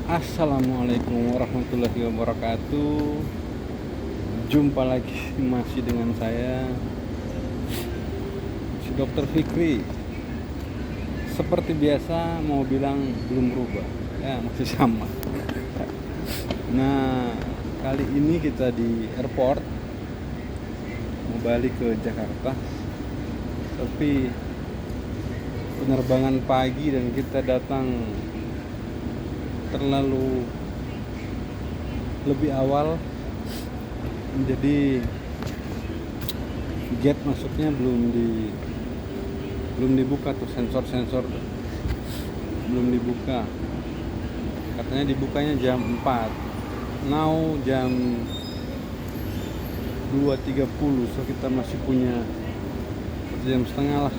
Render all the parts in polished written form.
Assalamualaikum warahmatullahi wabarakatuh. Jumpa lagi masih dengan saya, si Dokter Fikri. Seperti biasa mau bilang belum berubah, ya masih sama. Nah, kali ini kita di airport mau balik ke Jakarta, tapi penerbangan pagi dan kita datang terlalu lebih awal, jadi gate masuknya belum dibuka tuh, sensor belum dibuka. Katanya dibukanya jam 4. Now jam 2.30, so kita masih punya 1 jam setengah lah.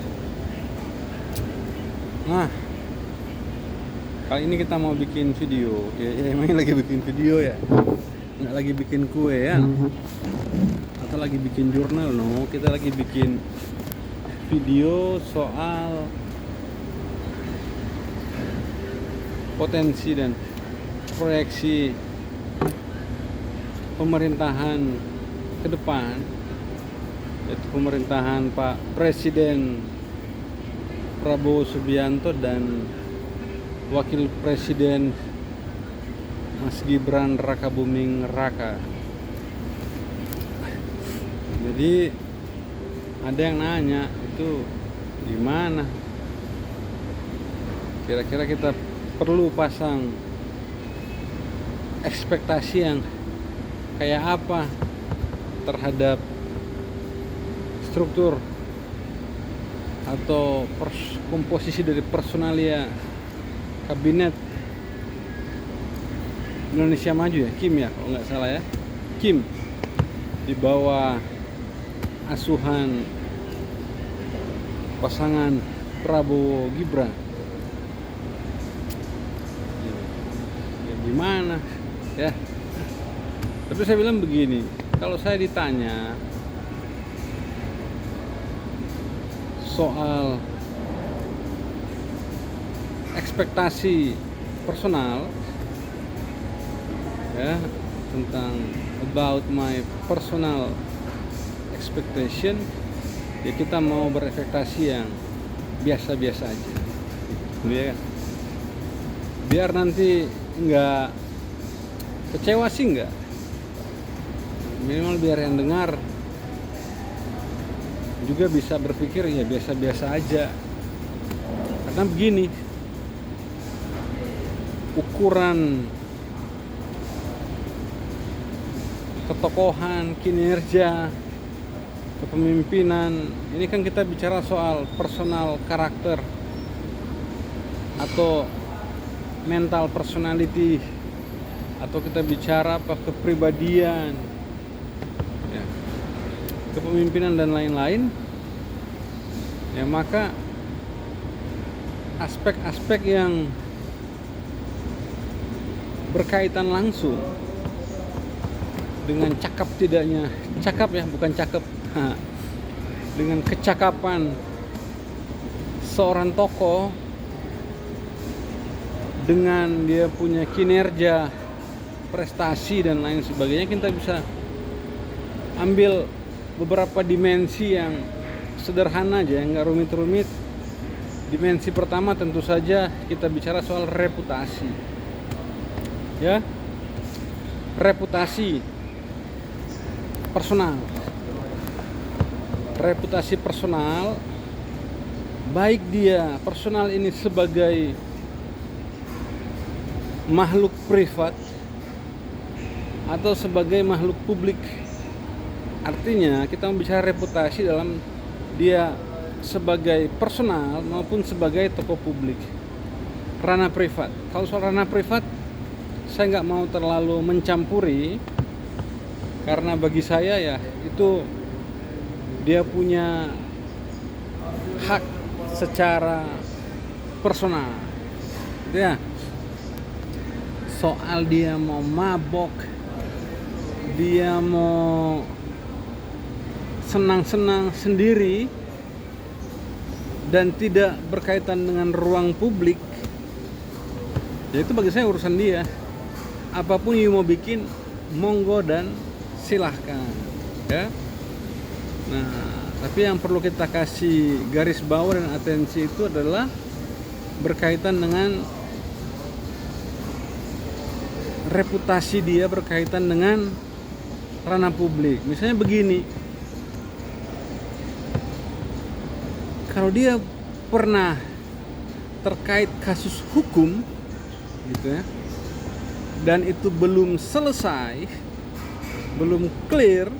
Nah, kali ini kita mau bikin video. Ya emang lagi bikin video ya, nggak lagi bikin kue ya, atau lagi bikin jurnal. No, kita lagi bikin video soal potensi dan proyeksi pemerintahan ke depan, yaitu pemerintahan Pak Presiden Prabowo Subianto dan Wakil Presiden Mas Gibran Rakabuming Raka. Jadi ada yang nanya, itu gimana? Kira-kira kita perlu pasang ekspektasi yang kayak apa terhadap struktur atau komposisi dari personalia kabinet Indonesia Maju ya, Kim ya kalau nggak salah ya, Kim, di bawah asuhan pasangan Prabowo Gibran. Ya gimana ya, tapi saya bilang begini, kalau saya ditanya soal ekspektasi personal ya, tentang about my personal expectation, ya kita mau berekspektasi yang biasa-biasa aja, ya kan? Biar nanti nggak kecewa sih, nggak, minimal biar yang dengar juga bisa berpikir ya biasa-biasa aja. Karena begini, ukuran ketokohan, kinerja, kepemimpinan, ini kan kita bicara soal personal karakter atau mental personality, atau kita bicara apa, kepribadian ya, kepemimpinan dan lain-lain ya, maka aspek-aspek yang berkaitan langsung dengan cakap tidaknya, cakap ya bukan cakep, dengan kecakapan seorang tokoh, dengan dia punya kinerja, prestasi dan lain sebagainya, kita bisa ambil beberapa dimensi yang sederhana aja, yang nggak rumit-rumit. Dimensi pertama tentu saja kita bicara soal reputasi ya, reputasi personal. Reputasi personal, baik dia personal ini sebagai makhluk privat atau sebagai makhluk publik. Artinya kita bicara reputasi dalam dia sebagai personal maupun sebagai tokoh publik, ranah privat. Kalau soal ranah privat, saya nggak mau terlalu mencampuri, karena bagi saya ya itu dia punya hak secara personal ya. Soal dia mau mabok, dia mau senang-senang sendiri dan tidak berkaitan dengan ruang publik, Ya itu bagi saya urusan dia. Apapun you mau bikin, monggo dan silahkan, ya. Nah, tapi yang perlu kita kasih garis bawah dan atensi itu adalah berkaitan dengan reputasi dia, berkaitan dengan ranah publik. Misalnya begini, kalau dia pernah terkait kasus hukum gitu ya, dan itu belum selesai, belum clear,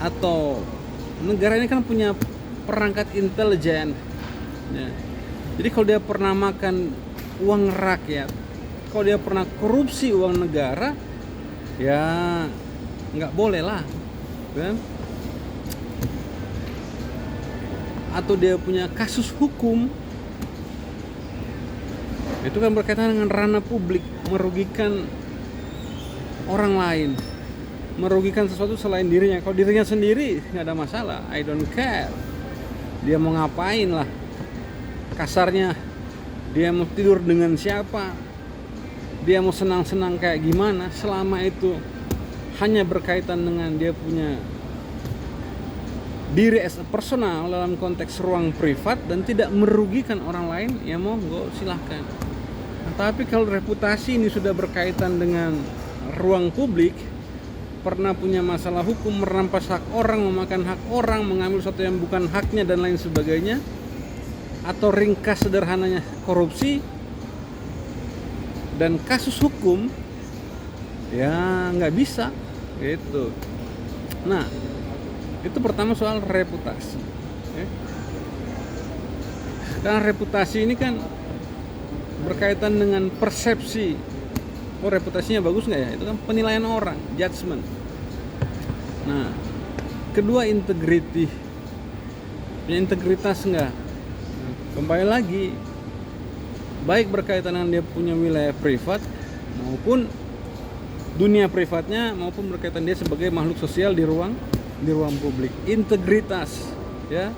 atau negara ini kan punya perangkat intelijen ya. Jadi kalau dia pernah makan uang rakyat, kalau dia pernah korupsi uang negara, ya nggak boleh lah kan? Atau dia punya kasus hukum, itu kan berkaitan dengan ranah publik, merugikan orang lain, merugikan sesuatu selain dirinya. Kalau dirinya sendiri nggak ada masalah, I don't care. Dia mau ngapain lah, kasarnya dia mau tidur dengan siapa, dia mau senang-senang kayak gimana, selama itu hanya berkaitan dengan dia punya diri as a personal dalam konteks ruang privat dan tidak merugikan orang lain, ya monggo silahkan. Nah, tapi kalau reputasi ini sudah berkaitan dengan ruang publik, pernah punya masalah hukum, merampas hak orang, memakan hak orang, mengambil sesuatu yang bukan haknya dan lain sebagainya, atau ringkas sederhananya korupsi dan kasus hukum, ya nggak bisa gitu. Nah, itu pertama soal reputasi ya. Karena reputasi ini kan berkaitan dengan persepsi, oh reputasinya bagus nggak ya, itu kan penilaian orang, judgement. Nah, kedua integriti, punya integritas nggak. Kembali lagi, baik berkaitan dengan dia punya wilayah privat maupun dunia privatnya, maupun berkaitan dia sebagai makhluk sosial di ruang publik. Integritas ya,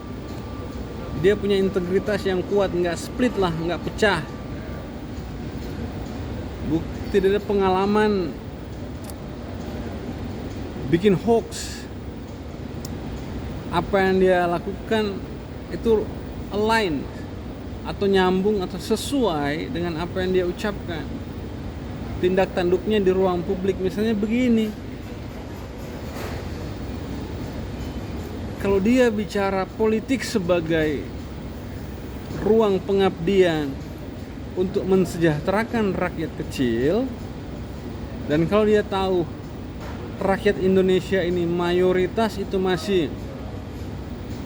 dia punya integritas yang kuat, nggak split lah, nggak pecah. Tidak ada pengalaman bikin hoax. Apa yang dia lakukan itu align atau nyambung atau sesuai dengan apa yang dia ucapkan. Tindak tanduknya di ruang publik misalnya begini, kalau dia bicara politik sebagai ruang pengabdian untuk mensejahterakan rakyat kecil, dan kalau dia tahu rakyat Indonesia ini mayoritas itu masih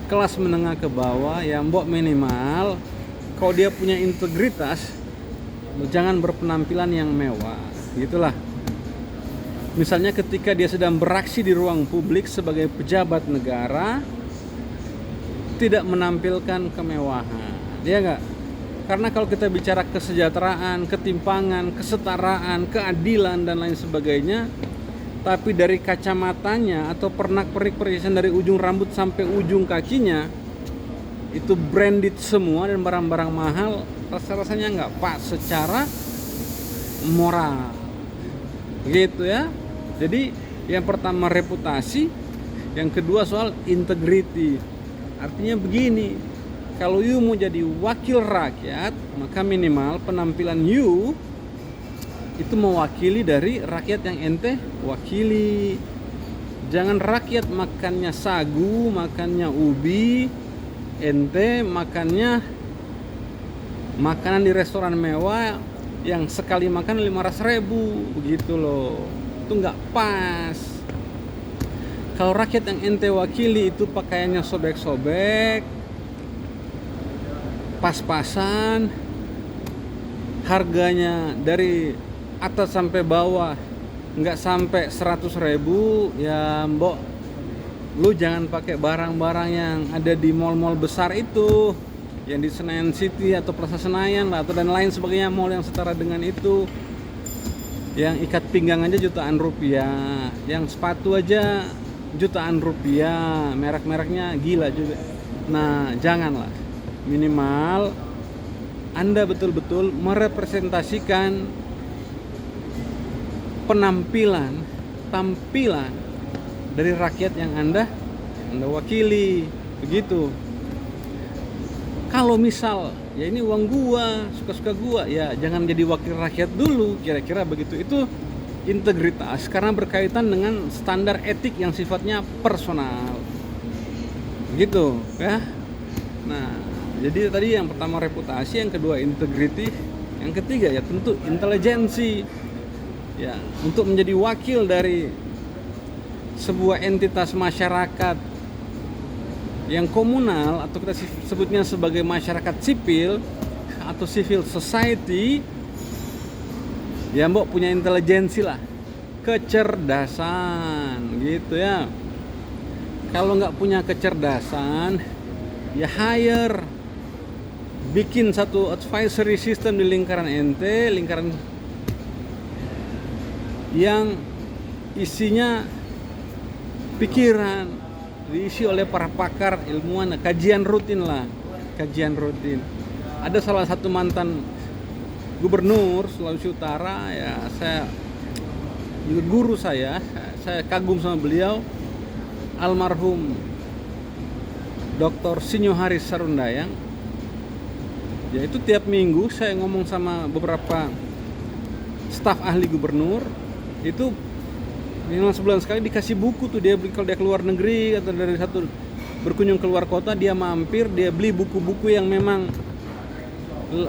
kelas menengah ke bawah, ya mbok minimal kalau dia punya integritas, jangan berpenampilan yang mewah gitulah. Misalnya ketika dia sedang beraksi di ruang publik sebagai pejabat negara, tidak menampilkan kemewahan, dia enggak. Karena kalau kita bicara kesejahteraan, ketimpangan, kesetaraan, keadilan dan lain sebagainya, tapi dari kacamatanya atau pernak-pernik perhiasan dari ujung rambut sampai ujung kakinya itu branded semua dan barang-barang mahal, rasa-rasanya nggak pas secara moral, begitu ya. Jadi yang pertama reputasi, yang kedua soal integrity. Artinya begini, kalau you mau jadi wakil rakyat, maka minimal penampilan you itu mewakili dari rakyat yang ente wakili. Jangan rakyat makannya sagu, makannya ubi, ente makannya makanan di restoran mewah yang sekali makan 500.000, begitu loh. Itu nggak pas. Kalau rakyat yang ente wakili itu pakaiannya sobek-sobek, pas-pasan, harganya dari atas sampai bawah nggak sampai 100.000, ya mbok, lu jangan pakai barang-barang yang ada di mall-mall besar itu, yang di Senayan City atau Plaza Senayan lah, atau dan lain sebagainya, mall yang setara dengan itu, yang ikat pinggang aja jutaan rupiah, yang sepatu aja jutaan rupiah, merek-mereknya gila juga. Nah, janganlah. Minimal Anda betul-betul merepresentasikan tampilan dari rakyat yang Anda wakili, begitu. Kalau misal ya ini uang gua, suka-suka gua, ya jangan jadi wakil rakyat dulu, kira-kira begitu. Itu integritas karena berkaitan dengan standar etik yang sifatnya personal, gitu ya. Nah, jadi tadi yang pertama reputasi, yang kedua integriti, yang ketiga ya tentu intelijensi. Ya, untuk menjadi wakil dari sebuah entitas masyarakat yang komunal atau kita sebutnya sebagai masyarakat sipil atau civil society, ya mbok punya intelijensi lah, kecerdasan gitu ya. Kalau nggak punya kecerdasan, ya bikin satu advisory system di lingkaran ente, lingkaran yang isinya pikiran, diisi oleh para pakar, ilmuwan, kajian rutin. Ada salah satu mantan gubernur Sulawesi Utara, ya saya juga guru saya kagum sama beliau, almarhum Dr. Sinyo Haris Sarundayang. Ya itu tiap minggu saya ngomong sama beberapa staf ahli gubernur, itu memang sebulan sekali dikasih buku tuh. Dia kalau dia keluar negeri atau dari satu berkunjung keluar kota, dia mampir, dia beli buku-buku yang memang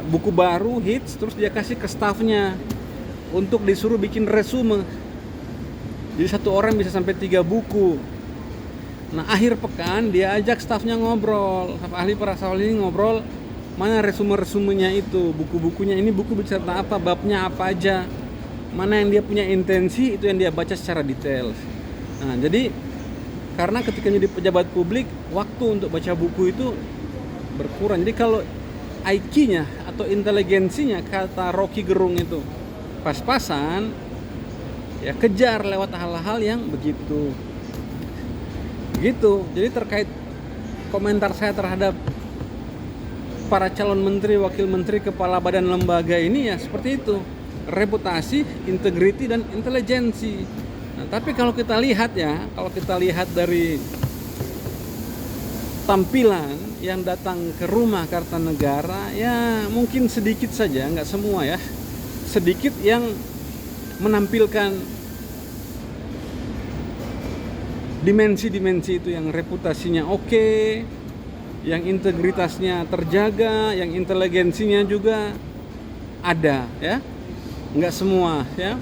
buku baru hits, terus dia kasih ke stafnya untuk disuruh bikin resume. Jadi satu orang bisa sampai 3 buku. Nah akhir pekan dia ajak stafnya ngobrol, staf ahli para staf ahli ini ngobrol, mana resume-resumenya itu, buku-bukunya ini buku bicara tentang apa, babnya apa aja, mana yang dia punya intensi, itu yang dia baca secara detail. Nah jadi karena ketika jadi pejabat publik, waktu untuk baca buku itu berkurang. Jadi kalau IQ-nya atau inteligensinya, kata Rocky Gerung itu, pas-pasan, ya kejar lewat hal-hal yang begitu. Jadi terkait komentar saya terhadap para calon menteri, wakil menteri, kepala badan lembaga ini, ya seperti itu. Reputasi, integriti, dan intelijensi. Nah, tapi kalau kita lihat dari tampilan yang datang ke rumah Kartanegara, ya mungkin sedikit saja, nggak semua ya, sedikit yang menampilkan dimensi-dimensi itu, yang reputasinya oke, yang integritasnya terjaga, yang inteligensinya juga ada ya. Nggak semua ya.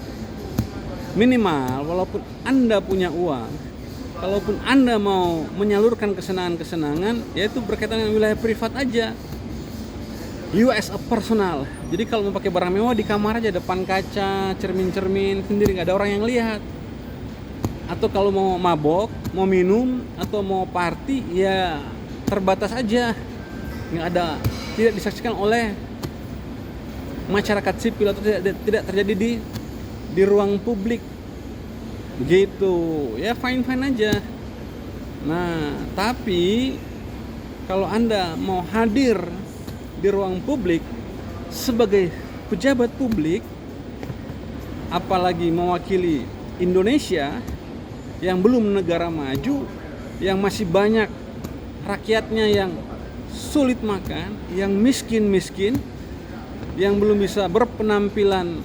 Minimal walaupun Anda punya uang, kalaupun Anda mau menyalurkan kesenangan-kesenangan, yaitu berkaitan dengan wilayah privat aja. You as a personal. Jadi kalau mau pakai barang mewah di kamar aja, depan kaca, cermin-cermin sendiri, nggak ada orang yang lihat. Atau kalau mau mabok, mau minum, atau mau party, ya terbatas aja, tidak disaksikan oleh masyarakat sipil atau tidak terjadi di ruang publik, begitu ya, fine aja. Nah tapi kalau Anda mau hadir di ruang publik sebagai pejabat publik, apalagi mewakili Indonesia yang belum negara maju, yang masih banyak rakyatnya yang sulit makan, yang miskin, yang belum bisa berpenampilan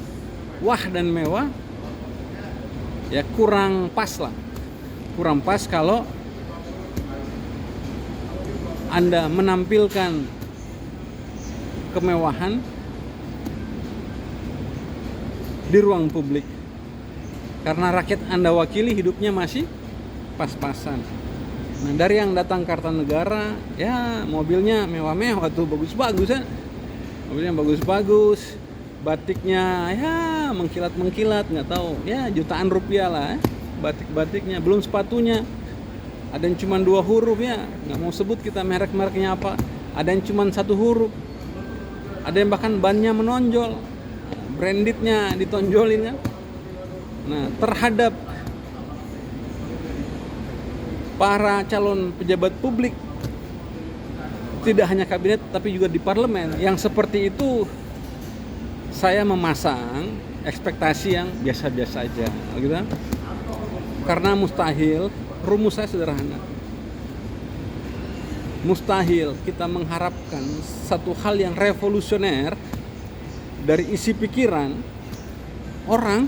wah dan mewah, ya kurang pas kalau Anda menampilkan kemewahan di ruang publik, karena rakyat Anda wakili hidupnya masih pas-pasan. Nah dari yang datang Kartanegara, ya mobilnya mewah-mewah tuh, bagus-bagus ya, mobilnya bagus-bagus, batiknya ya mengkilat-mengkilat, nggak tahu ya jutaan rupiah lah ya, batik-batiknya. Belum sepatunya, ada yang cuma 2 huruf ya, nggak mau sebut kita merek-mereknya apa, ada yang cuma 1 huruf, ada yang bahkan bannya menonjol, brandednya ditonjolin ya. Nah terhadap para calon pejabat publik tidak hanya kabinet tapi juga di parlemen. Yang seperti itu saya memasang ekspektasi yang biasa-biasa aja, gitu. Karena mustahil, rumus saya sederhana. Mustahil kita mengharapkan satu hal yang revolusioner dari isi pikiran orang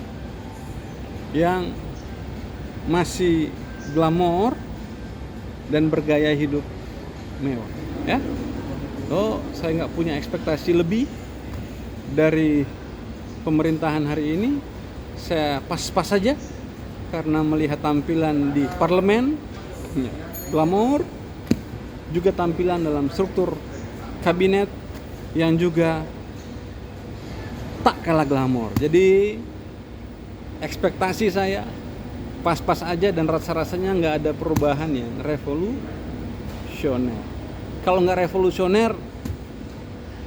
yang masih glamor dan bergaya hidup mewah, ya. Saya nggak punya ekspektasi lebih dari pemerintahan hari ini. Saya pas-pas saja karena melihat tampilan di parlemen glamor, juga tampilan dalam struktur kabinet yang juga tak kalah glamor. Jadi ekspektasi saya pas-pas aja dan rasa-rasanya nggak ada perubahan yang revolusioner. Kalau nggak revolusioner,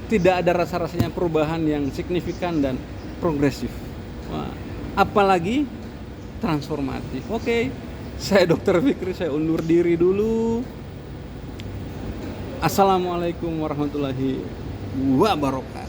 tidak ada rasa-rasanya perubahan yang signifikan dan progresif. Apalagi transformatif. Oke, saya Dr. Fikri, saya undur diri dulu. Assalamualaikum warahmatullahi wabarakatuh.